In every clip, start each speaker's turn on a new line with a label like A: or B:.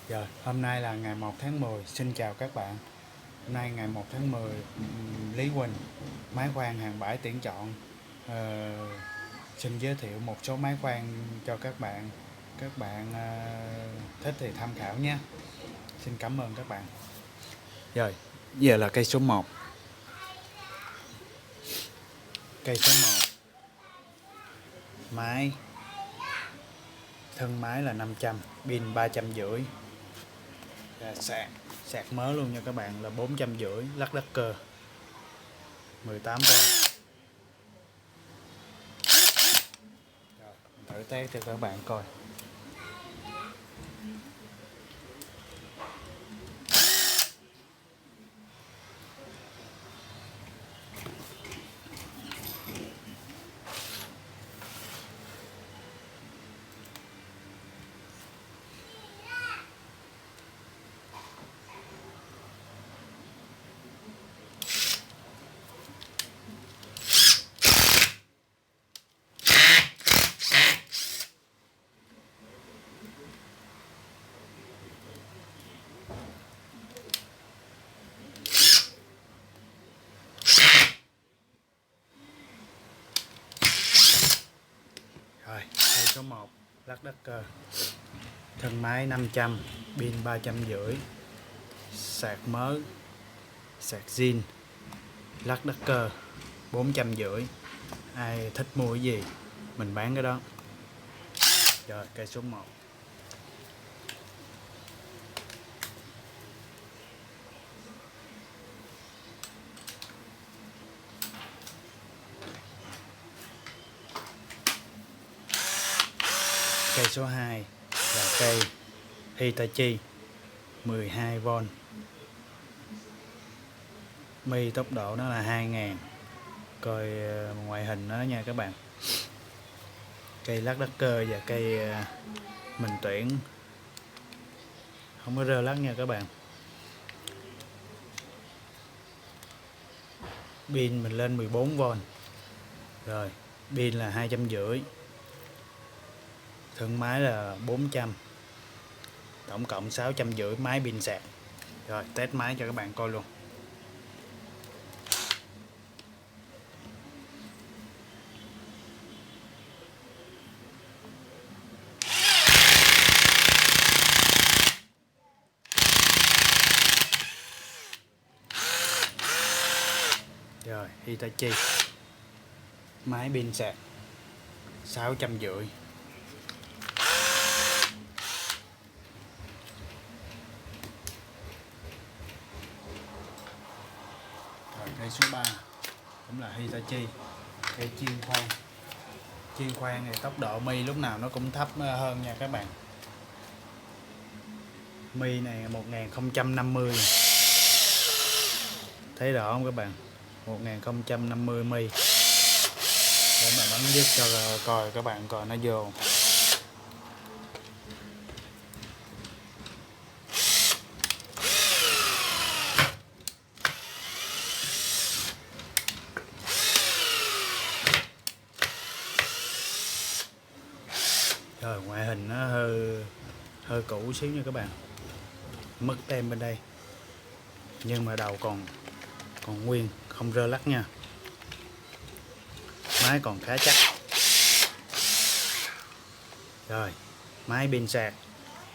A: Rồi, hôm nay là ngày 1 tháng 10. Xin chào các bạn. Hôm nay ngày 1 tháng 10, Lý Quỳnh, máy khoan hàng bãi tuyển chọn. Ờ, Xin giới thiệu một số máy khoan cho các bạn. Các bạn thích thì tham khảo nhé. Xin cảm ơn các bạn. Rồi, giờ là cây số 1. Cây số 1. Máy. Thân máy là 500, pin 350. Sạc mới luôn nha các bạn, là 450, lắc đắc cơ 18V. Thử test cho các bạn coi. Rồi, cây số 1, lắc đắc cơ. Thân máy 500, pin 350, sạc mới, sạc zin, lắc đắc cơ 450. Ai thích mua cái gì mình bán cái đó. Rồi, cây số 1. Cây số 2 là cây Hitachi 12V. Mi tốc độ nó là 2000. Coi ngoại hình nó nha các bạn. Cây lắc đắc cơ và cây mình tuyển không có rơ lắc nha các bạn. Pin mình lên 14V. Rồi, pin là 250. Thân máy là 400. Tổng cộng 650 máy pin sạc. Rồi, test máy cho các bạn coi luôn. Rồi, Hitachi máy pin sạc 650. Rồi, cây số 3 cũng là Hitachi, cây chiên khoan thì tốc độ mi lúc nào nó cũng thấp hơn nha các bạn. Mi này 1050, thấy rõ không các bạn? 1050 mi. Để mà bấm dứt cho coi các bạn coi nó vô. Rồi, ngoại hình nó hơi cũ xíu nha các bạn, mất tem bên đây, nhưng mà đầu còn nguyên, không rơ lắc nha. Máy còn khá chắc. Rồi, máy pin sạc,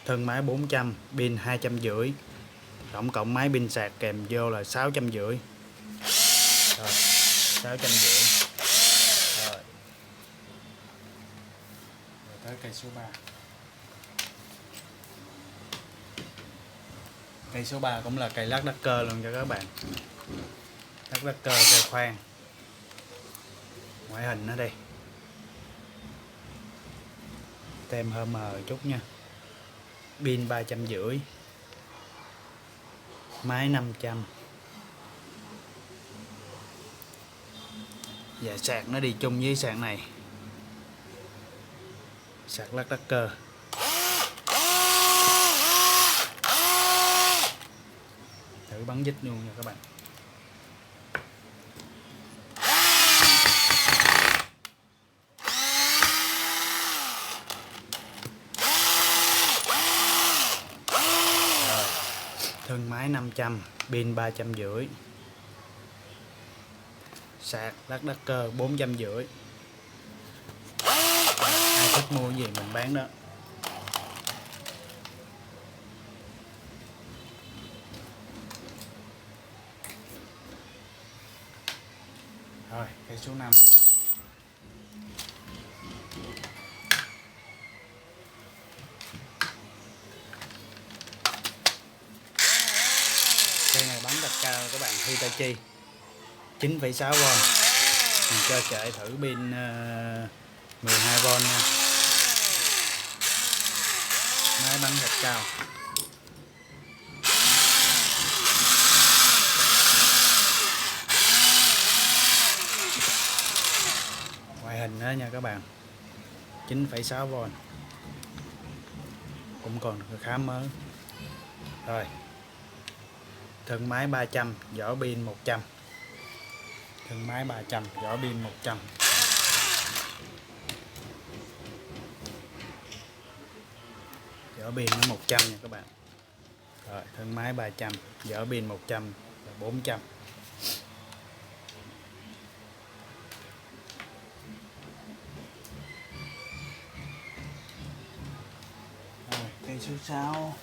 A: thân máy 400, pin 250. Tổng cộng máy pin sạc kèm vô là 650. Rồi, 650. Rồi, tới cây số 3. Cây số 3 cũng là cây lắc đắc cơ luôn cho các bạn. Lắc đắc cơ cây khoan. Ngoại hình nó đây. Tem hơi mờ chút nha. Pin 350. Máy 500. Và sạc nó đi chung với sạc này. Sạc lắc đắc cơ. Thử bắn dít luôn nha các bạn. Thân máy 500, pin 350, sạc lắc đắc cơ 450. Ai thích mua cái gì mình bán đó. Rồi, cây số 5. Cây này bắn rất cao các bạn, Hitachi 9,6V. Mình cho chạy thử pin 12V nha. Máy bắn rất cao. Ngoại hình đó nha các bạn, 9,6V, cũng còn khá mới. Rồi, thân máy 300, vỏ pin 100. Thân máy 300, vỏ pin 100. Vỏ pin nó 100 nha các bạn. Rồi, thân máy 300, vỏ pin 100 là 400. Rồi, cây số 6.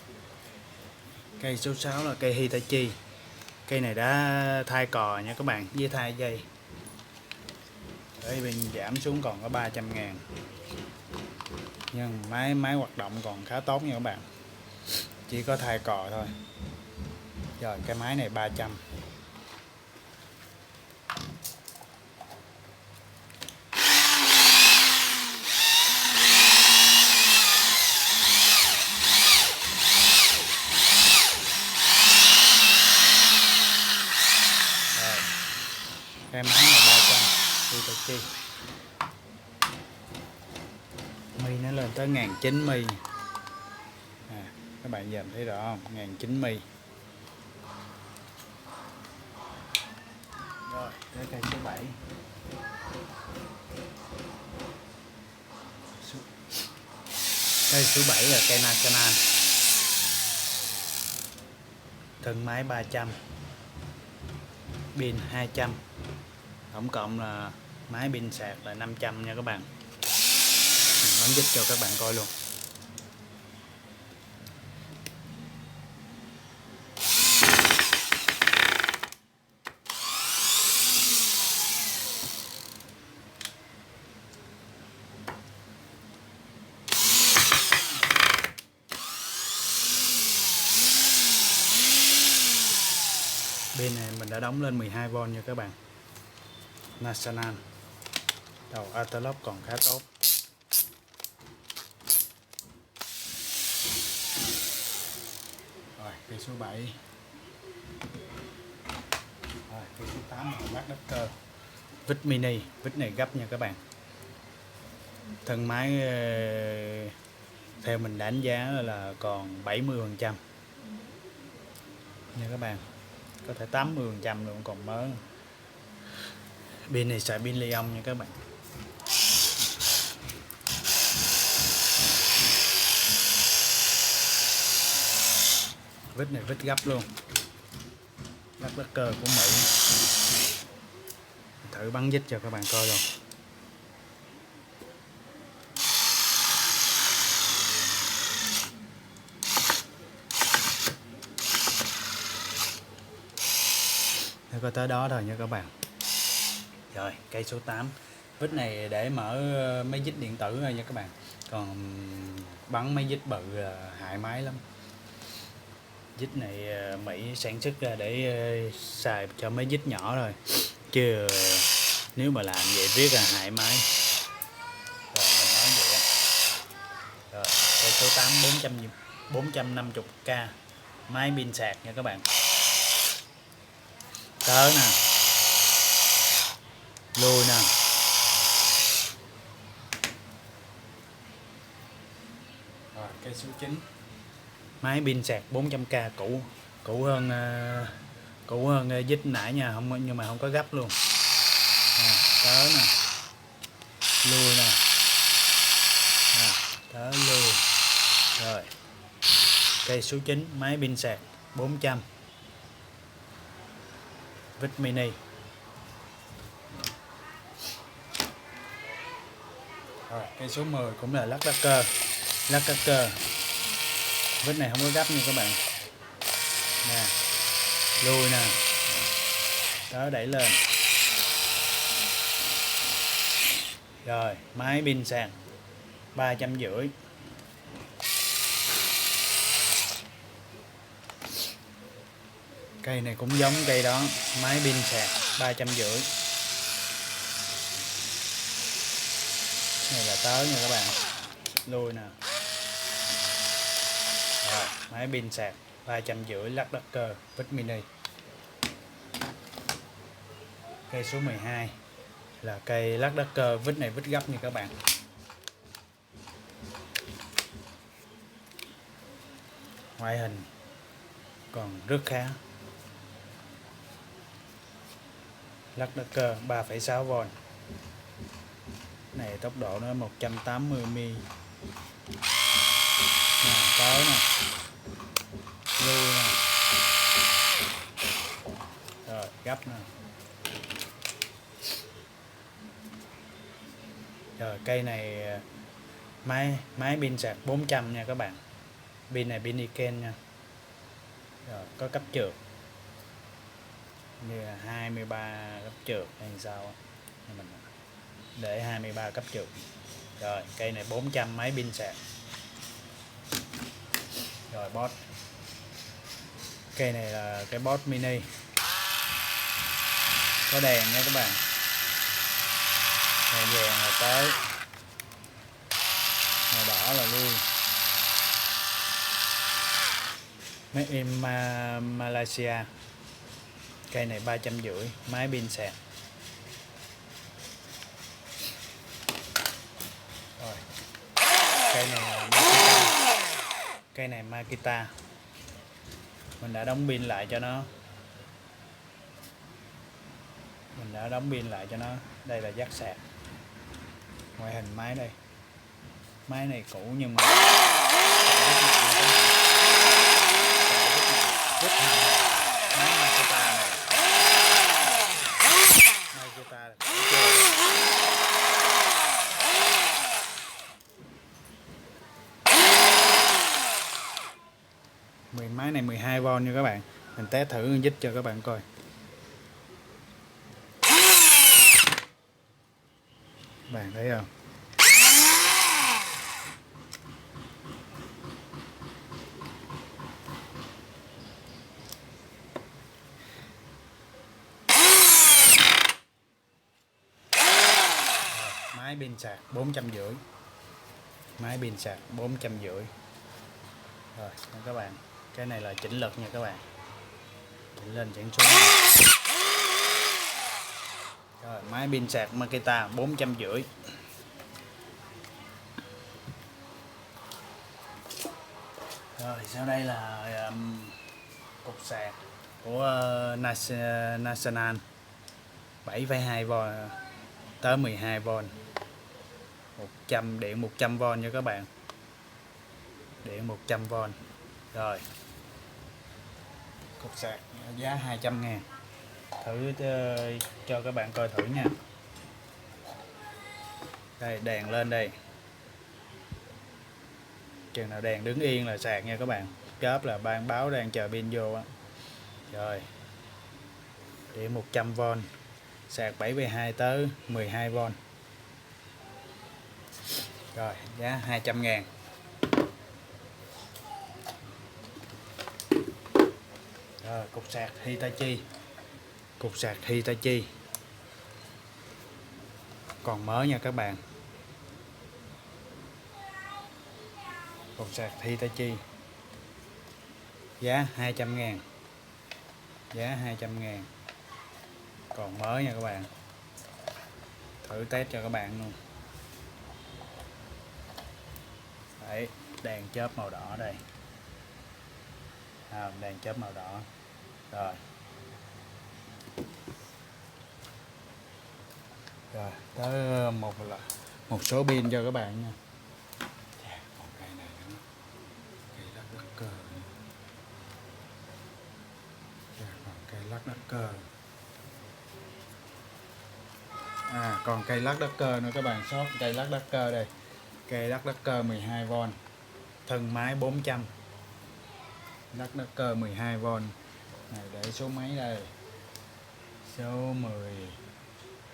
A: Cây số 6 là cây Hitachi. Cây này đã thay cò nha các bạn, với thay dây. Đấy, bên giảm xuống còn có 300.000. Nhưng máy hoạt động còn khá tốt nha các bạn. Chỉ có thay cò thôi. Rồi, cái máy này 300. Cái máy này 300 Hitachi. Mi nó lên tới 1.900 mi. Các bạn nhìn thấy rõ không? 1.900 mi. Rồi, tới cây số 7. Cây số 7 là cây Nacanan. Thân máy 300, pin 200. Tổng cộng là máy pin sạc là 500 nha các bạn. Mình bắn giúp cho các bạn coi luôn. Pin này mình đã đóng lên 12V nha các bạn. Nacanan. Đầu Autolock còn khá tốt. Rồi, cây số 7. Rồi, cây số 8 là lắc đắc cơ. Vít mini, vít này gấp nha các bạn. Thân máy theo mình đánh giá là còn 70% nha các bạn. Có thể 80% luôn, còn mới. Pin này xài pin li-ion nha các bạn. Vít này vít gấp luôn. Lắc đắc cơ của Mỹ. Thử bắn vít cho các bạn coi luôn. Có tới đó thôi nha các bạn. Rồi, cây số 8. Vít này để mở máy vít điện tử thôi nha các bạn. Còn bắn máy vít bự hại máy lắm. Vít này Mỹ sản xuất ra để xài cho máy vít nhỏ rồi. Chứ nếu mà làm vậy riết là hại máy. Rồi mình nói vậy á. Rồi, cây số 8 450k. Máy pin sạc nha các bạn. Tới nè, lùi nè. Rồi, cây số 9. Máy pin sạc 400k, cũ hơn vít nãy nha, không, nhưng mà không có gấp luôn. Tới nè, lùi nè. Tới lùi. Rồi, cây số 9, máy pin sạc 400, vít mini. Rồi, cây số 10 cũng là lắc cơ. Vít này không có gấp nha các bạn. Nè, lùi nè. Đó, đẩy lên. Rồi, máy pin sạc 350. Cây này cũng giống cây đó, máy pin sạc 350. Này là tới nha các bạn. Lùi nè. Rồi, máy pin sạc 350 lắc cơ vít mini. Cây số 12 là cây lắc cơ, vít này vít gấp nha các bạn. Ngoại hình còn rất khá. Lắc cơ 3,6V. Này tốc độ nó 180 mm. Nè, tới nè. Lui nè. Rồi, gấp nè. Rồi, cây này máy pin sạc 400 nha các bạn. Pin này pin Niken nha. Rồi, có cấp trượt như là 23 cấp trượt hay sao mình để 23 cấp trượt. Rồi, cây này 400 máy pin sạc. Rồi, boss. Cây này là cái boss mini. Có đèn nha các bạn. Màu vàng là tới, màu đỏ là lui. Made in Malaysia. Cây này 350, máy pin sạc. Rồi. Cây này là Makita. Cây này Makita. Mình đã đóng pin lại cho nó. Đây là jack sạc. Ngoại hình máy đây. Máy này cũ nhưng mà rất máy Makita này. Makita máy này 12V nha các bạn. Mình test thử dít cho các bạn coi. Bạn thấy không? Máy pin sạc 450. Máy pin sạc 450. Rồi các bạn, cái này là chỉnh lực nha các bạn. Chỉnh lên chỉnh xuống. Rồi, máy pin sạc Makita 450. Rồi sau đây là cục sạc của National 7,2V tới 12V. 100 điện 100V nha các bạn. Điện 100V. Rồi. Cục sạc giá 200.000. Thử cho các bạn coi thử nha. Đây, đèn lên đây. Chừng nào đèn đứng yên là sạc nha các bạn. Chớp là ban báo đang chờ pin vô á. Rồi. Điện 100V. Sạc 7,2 tới 12V. Rồi, giá 200.000. Rồi, cục sạc Hitachi. Cục sạc Hitachi. Còn mới nha các bạn. Cục sạc Hitachi. Giá 200.000. Giá 200.000. Còn mới nha các bạn. Thử test cho các bạn luôn. Đấy, đèn chớp màu đỏ đây. Đèn chớp màu đỏ. Rồi. Rồi, tới một số pin cho các bạn nha. Còn cây này nữa. Cây lắc cơ. Đắc cơ. Còn cây lắc đắc cơ nữa các bạn, sót cây lắc đắc cơ đây. Cây lắc đắc cơ 12V, thân máy 400. Lắc đắc cơ 12V. Này để số mấy đây? Số 10.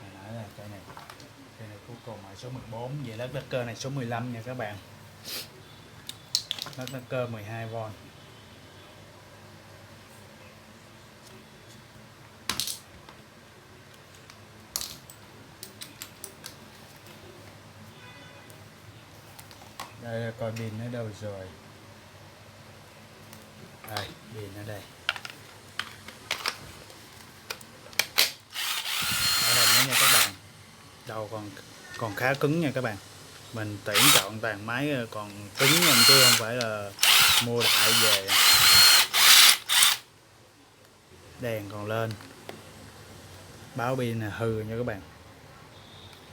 A: Hồi nãy là cây này. Cây này cuối cùng là số 14. Vậy lắc đắc cơ này số 15 nha các bạn. Lắc đắc cơ 12V. Đây là coi pin ở đâu rồi. Đây, pin ở đây. Ở đây nữa nha các bạn. Đầu còn khá cứng nha các bạn. Mình tuyển chọn toàn máy còn cứng nha, chứ không phải là mua đại về. Đèn còn lên. Báo pin là hư nha các bạn.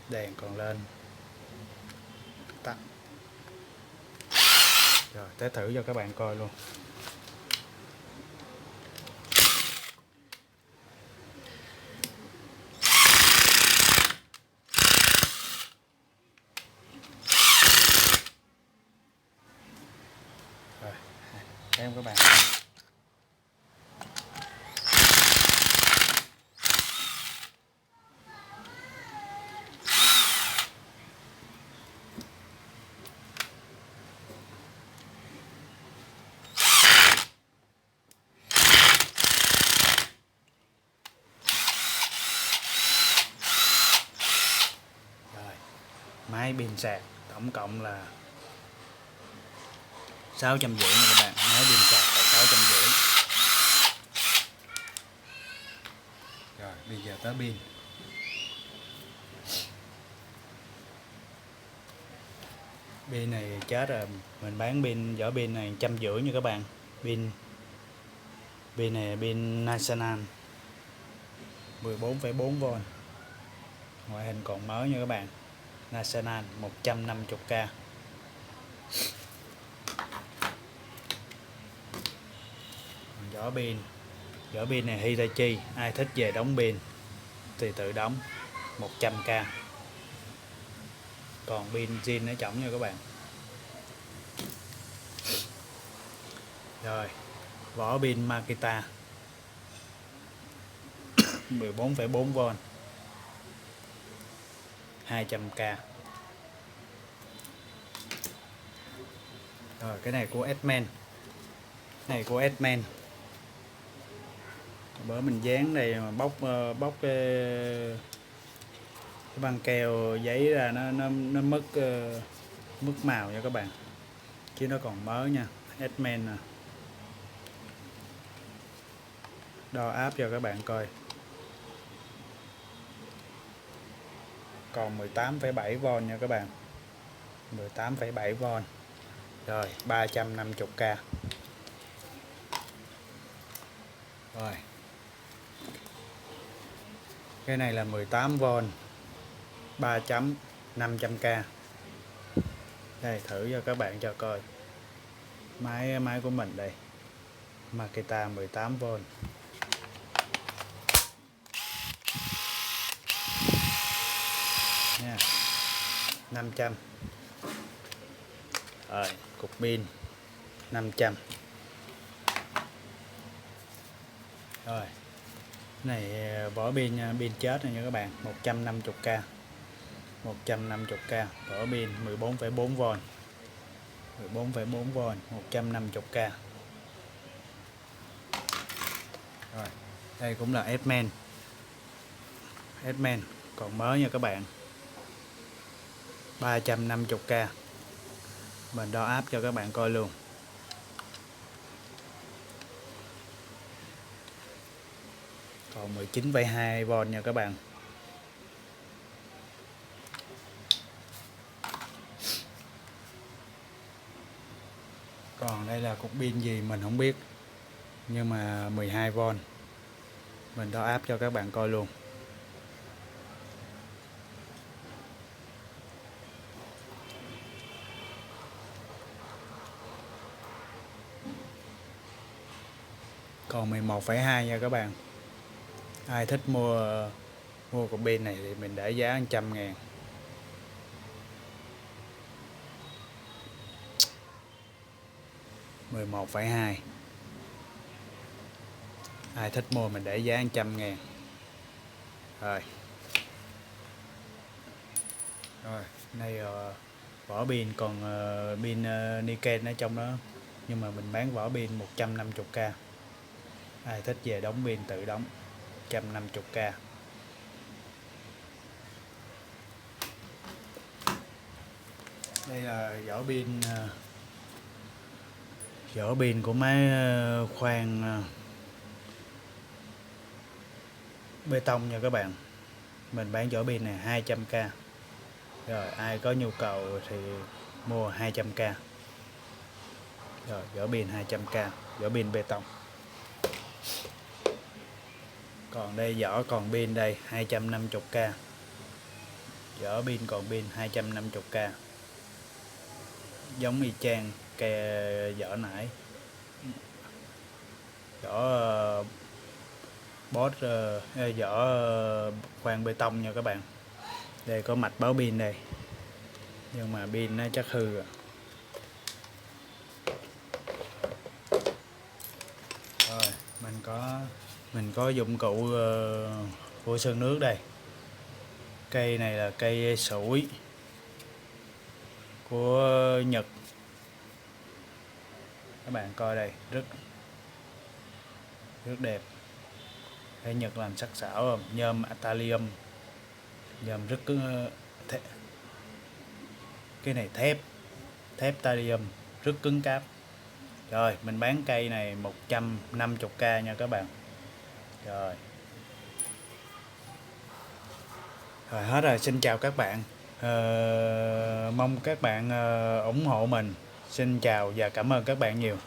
A: Đèn còn lên. Tắt. Rồi, test thử cho các bạn coi luôn. Rồi, em các bạn. Máy pin sạc tổng cộng là 650 nha các bạn. Máy pin sạc là 650. Rồi bây giờ tới pin. Pin này chết rồi, mình bán pin vỏ pin này 150 nha các bạn. Pin này là pin National 14,4V, ngoại hình còn mới nha các bạn. National 150k. Vỏ pin này Hitachi, ai thích về đóng pin thì tự đóng 100k. Còn pin zin ở trỏng nha các bạn. Rồi, vỏ pin Makita 14,4V 200k. Rồi cái này của Edman. Này của Edman. Bữa mình dán đây mà bóc cái băng keo giấy ra nó mất màu nha các bạn. Chứ nó còn mới nha. Edman nè. Đo áp cho các bạn coi. Còn 18,7V nha các bạn. 18,7V. Rồi 350k. Rồi. Cái này là 18V 3.500k. Đây thử cho các bạn cho coi. Máy của mình đây. Makita 18V. Nha. 500. Rồi, cục pin 500. Rồi. Này vỏ pin chết này nha các bạn, 150k. 150k, vỏ pin 14,4V. 14,4V, 150k. Rồi, đây cũng là Edman. Edman còn mới nha các bạn. 350k. Mình đo áp cho các bạn coi luôn. Còn 19,2V nha các bạn. Còn đây là cục pin gì mình không biết, nhưng mà 12V. Mình đo áp cho các bạn coi luôn. Còn 11,2 nha các bạn. Ai thích mua cục pin này thì mình để giá 100.000. 11,2. Ai thích mua mình để giá 100.000. Rồi. Rồi, đây vỏ pin còn pin Niken ở trong đó, nhưng mà mình bán vỏ pin 150k. Ai thích về đóng pin tự đóng 150k. Đây là vỏ pin của máy khoan bê tông nha các bạn. Mình bán vỏ pin này 200k. Rồi ai có nhu cầu thì mua 200k. Rồi vỏ pin 200k, vỏ pin bê tông. Còn đây vỏ còn pin đây 250k. Vỏ pin còn pin 250k. Giống y chang cái vỏ nãy. Vỏ vỏ khoan bê tông nha các bạn. Đây có mạch báo pin đây, nhưng mà pin nó chắc hư rồi. Rồi mình có dụng cụ của sơn nước đây. Cây này là cây sủi của Nhật. Các bạn coi đây, rất đẹp. Cây Nhật làm sắc sảo, nhôm Atalium, nhôm rất cứng. Cái này thép Talium rất cứng cáp. Rồi mình bán cây này 150k nha các bạn. Rồi hết rồi, xin chào các bạn. Mong các bạn ủng hộ mình. Xin chào và cảm ơn các bạn nhiều.